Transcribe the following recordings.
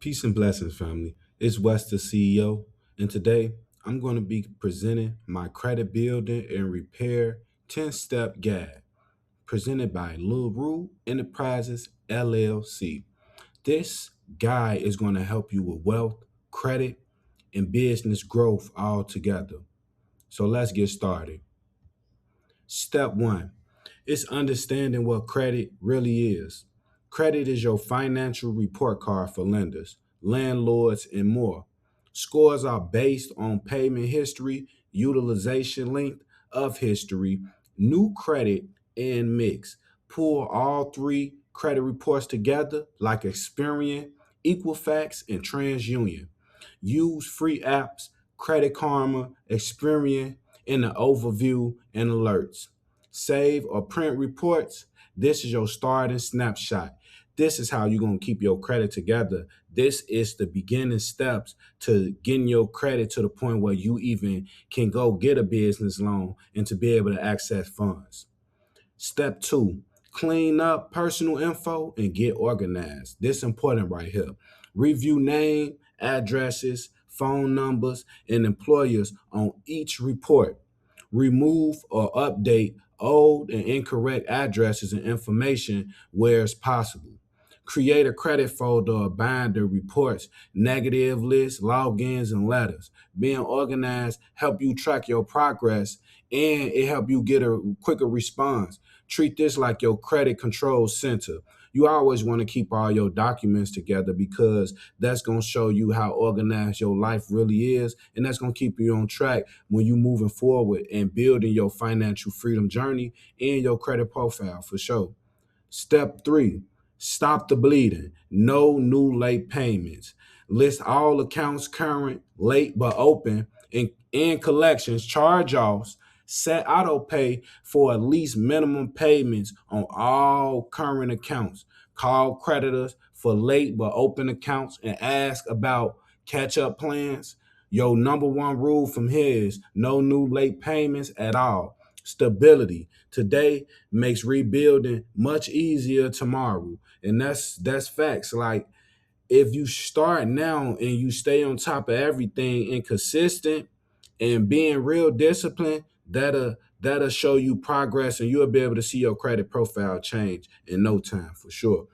Peace and blessings, family. It's Wes the CEO, and today I'm going to be presenting my credit building and repair 10-step guide presented by Lil Rue Enterprises LLC. This guide is going to help you with wealth, credit, and business growth all together. So let's get started. Step one is understanding what credit really is. Credit is your financial report card for lenders, landlords, and more. Scores are based on payment history, utilization length of history, new credit, and mix. Pull all three credit reports together like Experian, Equifax, and TransUnion. Use free apps, Credit Karma, Experian, in the overview and alerts. Save or print reports. This is your starting snapshot. This is how you're going to keep your credit together. This is the beginning steps to getting your credit to the point where you even can go get a business loan and to be able to access funds. Step two, clean up personal info and get organized. This is important right here. Review name, addresses, phone numbers, and employers on each report. Remove or update old and incorrect addresses and information where it's possible. Create a credit folder or binder reports, negative lists, logins, and letters. Being organized help you track your progress and it help you get a quicker response. Treat this like your credit control center. You always want to keep all your documents together because that's going to show you how organized your life really is. And that's going to keep you on track when you're moving forward and building your financial freedom journey and your credit profile for sure. Step three, stop the bleeding. No new late payments. List all accounts current, late but open, and collections, charge-offs. Set auto pay for at least minimum payments on all current accounts. Call creditors for late but open accounts and ask about catch-up plans. Your number one rule from here is no new late payments at all. Stability. Today makes rebuilding much easier tomorrow. And that's facts. Like if you start now and you stay on top of everything and consistent and being real disciplined, that'll show you progress and you'll be able to see your credit profile change in no time for sure.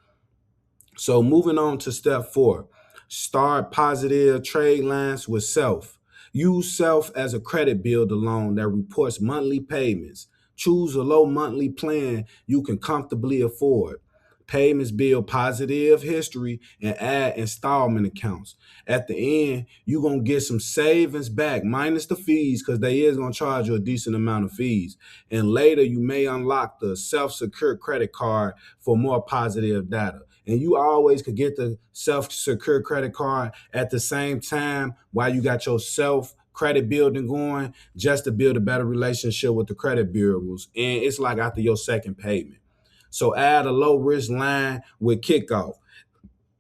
So moving on to step four, start positive trade lines with self. Use self as a credit builder loan that reports monthly payments. Choose a low monthly plan you can comfortably afford. Payments build positive history and add installment accounts. At the end, you're going to get some savings back, minus the fees, because they is going to charge you a decent amount of fees. And later, you may unlock the self-secured credit card for more positive data. And you always could get the self-secured credit card at the same time while you got your self credit building going, just to build a better relationship with the credit bureaus. And it's like after your second payment. So add a low risk line with kickoff.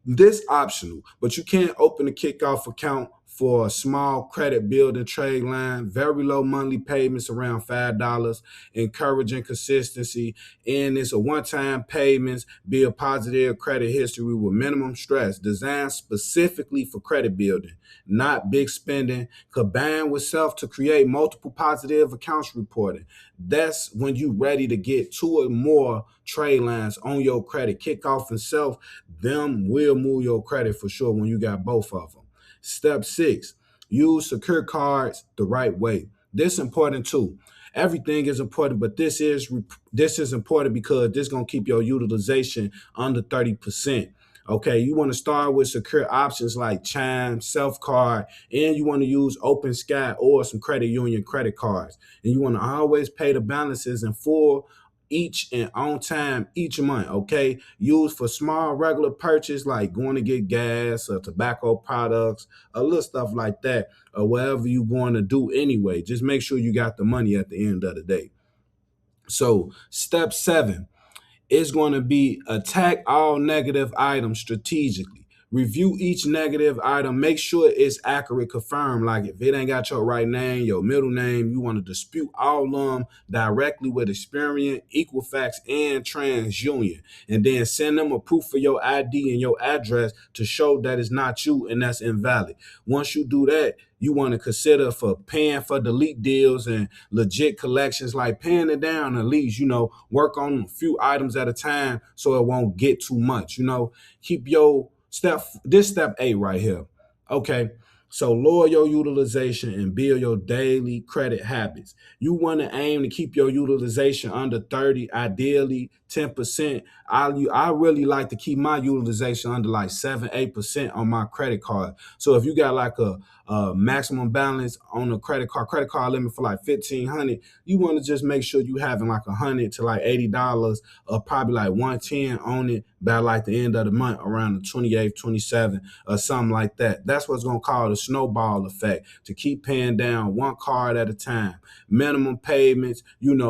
This optional, but you can't open a kickoff account for a small credit building trade line, very low monthly payments around $5, encouraging consistency, and it's a one-time payments, build positive credit history with minimum stress, designed specifically for credit building, not big spending, combined with self to create multiple positive accounts reporting. That's when you're ready to get two or more trade lines on your credit. Kickoff and self, them will move your credit for sure when you got both of them. Step six, use secure cards the right way. This is important too. Everything is important, but this is important because this is going to keep your utilization under 30%. Okay, you want to start with secure options like Chime, Self Card, and you want to use Open Sky or some credit union credit cards. And you want to always pay the balances in full each and on time each month. Okay, used for small regular purchase like going to get gas or tobacco products, a little stuff like that, or whatever you're going to do anyway. Just make sure you got the money at the end of the day. So step seven, it's going to be attack all negative items strategically. Review each negative item. Make sure it's accurate, confirmed. Like if it ain't got your right name, your middle name, you want to dispute all of them directly with Experian, Equifax, and TransUnion. And then send them a proof of your ID and your address to show that it's not you and that's invalid. Once you do that, you want to consider for paying for delete deals and legit collections, like paying it down at least, work on a few items at a time so it won't get too much, keep your step 8 right here. Okay. So lower your utilization and build your daily credit habits. You want to aim to keep your utilization under 30, ideally 10%. I really like to keep my utilization under like 7-8% on my credit card. So if you got like a maximum balance on a credit card limit for like 1,500, you want to just make sure you having like $100 to like $80 or probably like 110 on it by like the end of the month, around the 28th, 27th, or something like that. That's what's going to cause the snowball effect, to keep paying down one card at a time. Minimum payments,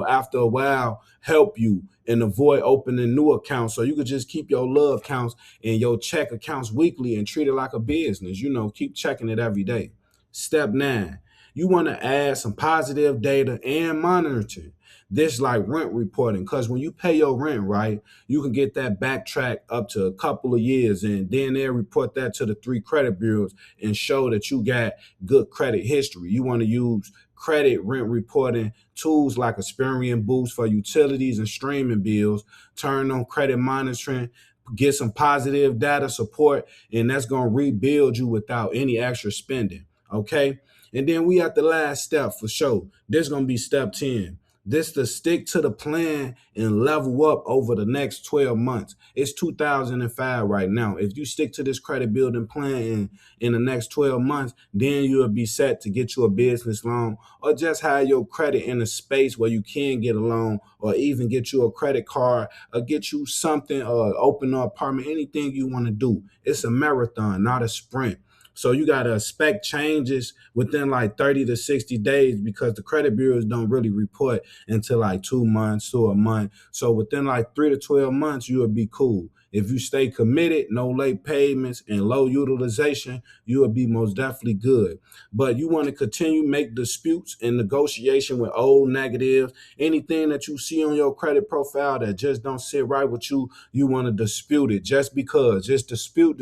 after a while, help you and avoid opening new accounts. So you could just keep your love accounts and your check accounts weekly and treat it like a business. Keep checking it every day. Step 9, you want to add some positive data and monitoring. This like rent reporting, because when you pay your rent, right, you can get that backtrack up to a couple of years, and then they'll report that to the 3 credit bureaus and show that you got good credit history. You want to use credit rent reporting tools like Experian Boost for utilities and streaming bills. Turn on credit monitoring, get some positive data support, and that's going to rebuild you without any extra spending. Okay. And then we at the last step for sure. This is going to be step 10. This to stick to the plan and level up over the next 12 months. It's 2005 right now. If you stick to this credit building plan in the next 12 months, then you'll be set to get you a business loan, or just have your credit in a space where you can get a loan, or even get you a credit card, or get you something, or open an apartment, anything you want to do. It's a marathon, not a sprint. So you got to expect changes within like 30 to 60 days, because the credit bureaus don't really report until like 2 months to a month. So within like 3 to 12 months, you will be cool. If you stay committed, no late payments, and low utilization, you will be most definitely good. But you want to continue make disputes and negotiation with old negatives. Anything that you see on your credit profile that just don't sit right with you, you want to dispute it. Just because, just dispute.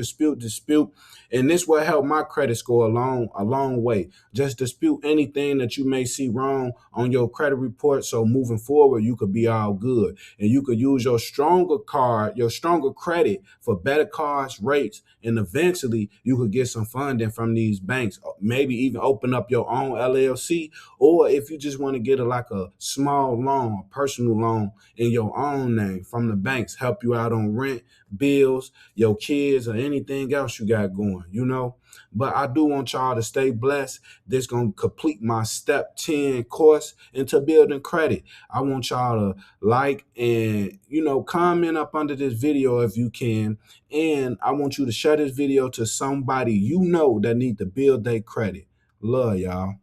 And this will help my credit score a long way. Just dispute anything that you may see wrong on your credit report. So moving forward, you could be all good. And you could use your stronger credit for better cards, rates, and eventually you could get some funding from these banks. Maybe even open up your own LLC, or if you just want to get a small loan, a personal loan in your own name from the banks, help you out on rent, bills, your kids, or anything else you got going. But I do want y'all to stay blessed. This going to complete my step 10 course into building credit. I want y'all to like and, comment up under this video if you can. And I want you to share this video to somebody that need to build their credit. Love y'all.